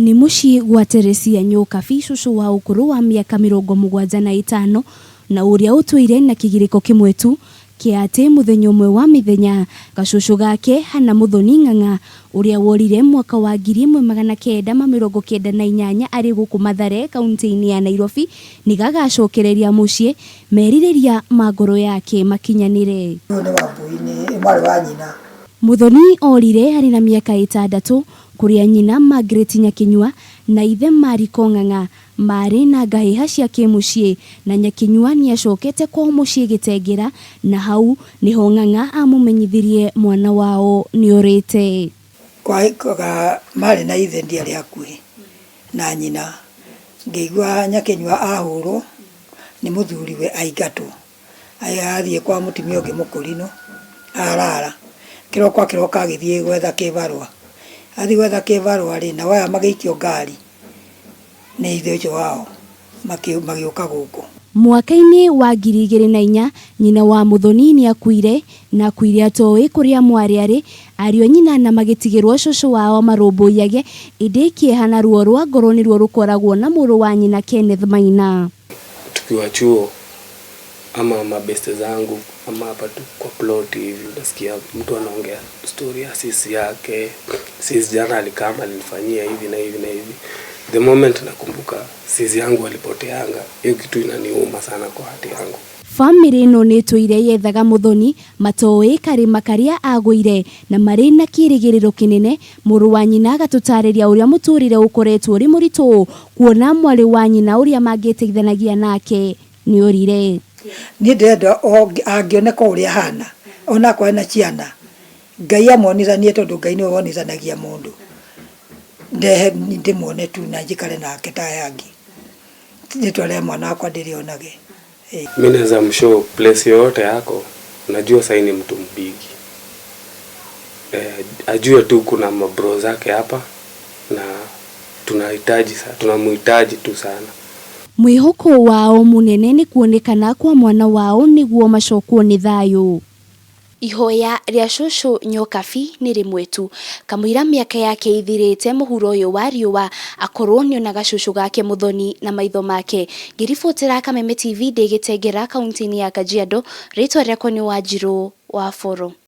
Ni muciĩ gwa Teresia Nyokabi cucu wa ukuru wa miaka 75 na uria utwire na kigiriko kimwe tu kia ati muthenya umwe wa mithenya gacucu gake hana Muthoni ng'ang'a uria worire mwaka wa 1998 ari guku Mathare kaunti-ini ya Nairobi ni gagacokereria muciĩ meririria magoro yake makinyanire. Muthoni orire ari na miaka 6 kuria nyina Margaret Nyakinyua na ithe Mariko Ng'ang'a mari na ngahiha cia kimuciĩ na Nyakinyua ni acokete kwa muciĩ Gitengera na hau niho Ng'ang'a amumenyithirie mwana wao ni orite. Kwa mari na ithe ndiari hakuhi na nyina ngĩigua Nyakinyua ahũrwo ni muthuriwe aingatwo ayathie kwa mutumia ũngĩ mũkũrino arara kiroka agithie gwetha kibarua athi gwetha kibarua ri na waya magĩikio ngari ni ithe ũcio wao magĩũka gũkũ. Mwaka-ini wa 2004 nyina wa Muthoni ni akuire na akuire atoĩ kuria mwari ari ario nyina na magitigirwo cucu wao marũmbũiage indi kĩeha ruo rwa ngoro nĩruo rũkoragwo na mũrũ wa nyina Kenneth Maina. Tukiwa chuo ama mabeste zangu ama hapa tu kwa plot hivi nasikia mtu anaongea story ya sisi yake, sisi jana alikama alinifanyia hivi na hivi na hivi. The moment nakumbuka sisi yangu alipoteanga, hiyo kitu inaniuma sana kwa hati yangu. Family no ni tuire yethaga Muthoni matoĩ kari makiria agũire na mari na kirigiriro kinene mũrũ wa nyina agatũtarĩria uria mũtũrire ũkoretwo ri mũritũ kuona mwari wa nyina uria mangĩteithanagia nake ni orire. Ni ndenda angioneka uria hana ona kwa na ciana Ngai amonithanie tondu Ngai ni wonithanagia mundu ndehe ndimone tu na njikare nake ta yangi nitwale mwana akwa ndirionage. Mimi naweza mshow place yote yako najua sasa ni mtu mbigi ajue tu kuna mabro zake hapa na tunamhitaji tu sana. Mwihoko wao munene ni kuonekana kwa mwana wao niguo macokwo ni thayu. Ihoya ria cucu Nyokabi ni rimwe tu kamwira miaka yake ithirite muhuro uyu wa riũa akorwo ni onaga cucu gake Muthoni na maitho make. Ngiribotera Kameme TV Gitengera kaunti-ini ya Kajiado ritwa riakwa ni Wanjiru wa Foro.